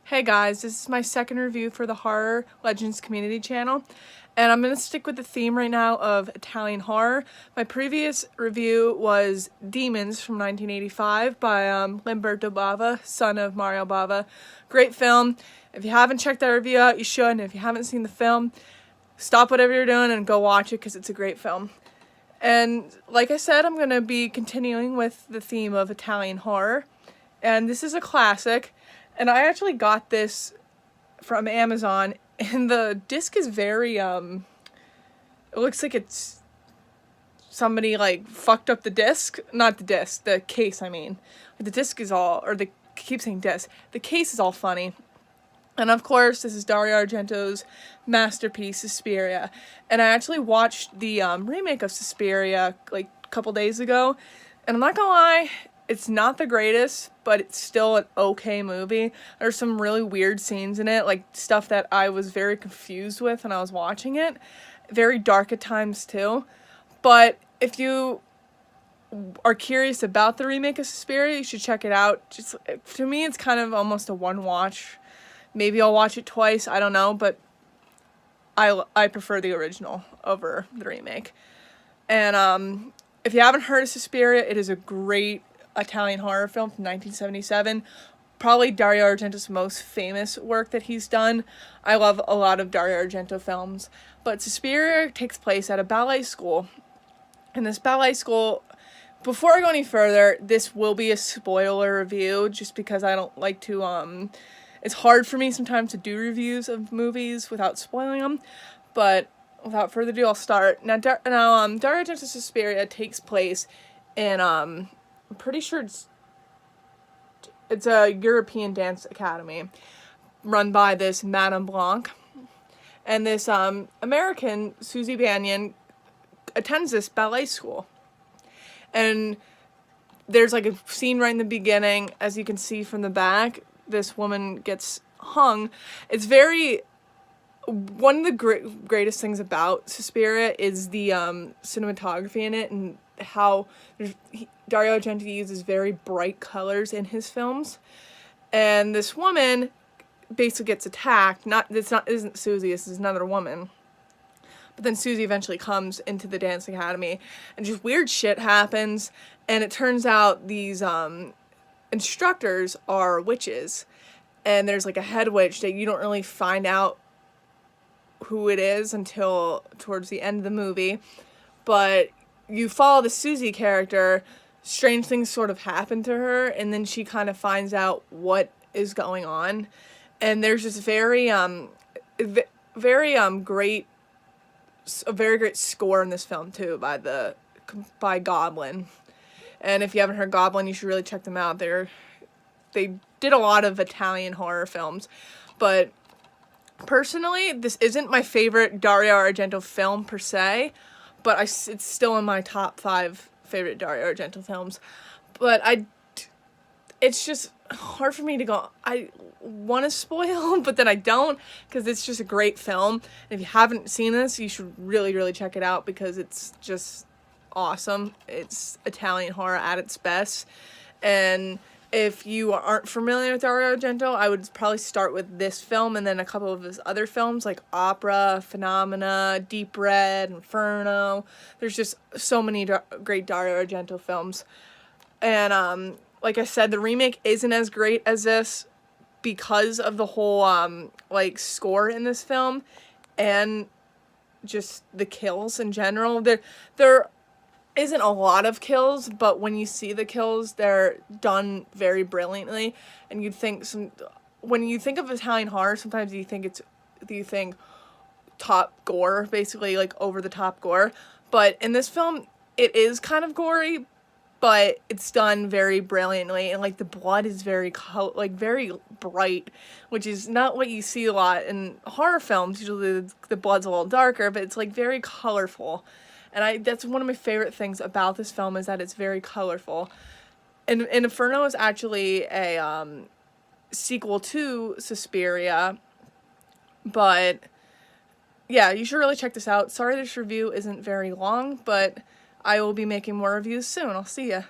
Hey guys, this is my second review for the Horror Legends community channel, and I'm going to stick with the theme right now of Italian horror. My previous review was Demons from 1985 by Lamberto Bava, son of Mario Bava. Great film. If you haven't checked that review out, you should, and if you haven't seen the film, stop whatever you're doing and go watch it because it's a great film. And like I said, I'm going to be continuing with the theme of Italian horror, and this is a classic. And I actually got this from Amazon, and the disc is very, it looks like it's somebody, like, fucked up the disc. Not the disc, the case, I mean. The disc is all, or I keep saying disc. The case is all funny. And of course, this is Dario Argento's masterpiece, Suspiria. And I actually watched the remake of Suspiria, like, a couple days ago. And I'm not gonna lie, it's not the greatest, but it's still an okay movie. There's some really weird scenes in it, like stuff that I was very confused with when I was watching it. Very dark at times too. But if you are curious about the remake of Suspiria, you should check it out. Just to me, it's kind of almost a one watch. Maybe I'll watch it twice, I don't know, but I prefer the original over the remake. And if you haven't heard of Suspiria, it is a great Italian horror film from 1977. Probably Dario Argento's most famous work that he's done. I love a lot of Dario Argento films. But Suspiria takes place at a ballet school. And this ballet school, before I go any further, this will be a spoiler review just because I don't like to, it's hard for me sometimes to do reviews of movies without spoiling them. But without further ado, I'll start. Now Dario Argento's Suspiria takes place in, I'm pretty sure it's a European dance academy run by this Madame Blanc, and this American Susie Bannion attends this ballet school. And there's like a scene right in the beginning, as you can see from the back, this woman gets hung. It's very, one of the greatest things about Suspiria is the cinematography in it, and how Dario Argento uses very bright colors in his films. And this woman basically gets attacked. Isn't Susie, this is another woman. But then Susie eventually comes into the dance academy, and just weird shit happens, and it turns out these instructors are witches, and there's like a head witch that you don't really find out who it is until towards the end of the movie. But you follow the Susie character, strange things sort of happen to her, and then she kind of finds out what is going on. And there's this very great score in this film too by Goblin. And if you haven't heard Goblin, you should really check them out. They did a lot of Italian horror films. But personally, this isn't my favorite Dario Argento film per se, but it's still in my top 5 favorite Dario Argento films. But it's just hard for me to go, I want to spoil, but then I don't, because it's just a great film. And if you haven't seen this, you should really, really check it out, because it's just awesome. It's Italian horror at its best. And if you aren't familiar with Dario Argento, I would probably start with this film and then a couple of his other films like Opera, Phenomena, Deep Red, Inferno. There's just so many great Dario Argento films. And like I said, the remake isn't as great as this because of the whole like score in this film and just the kills in general. There isn't a lot of kills, but when you see the kills, they're done very brilliantly. And when you think of Italian horror, sometimes you think top gore, basically like over the top gore. But in this film, it is kind of gory, but it's done very brilliantly, and like the blood is very very bright, which is not what you see a lot in horror films. Usually the blood's a little darker, but it's like very colorful. And that's one of my favorite things about this film, is that it's very colorful. And Inferno is actually a sequel to Suspiria. But yeah, you should really check this out. Sorry this review isn't very long, but I will be making more reviews soon. I'll see ya.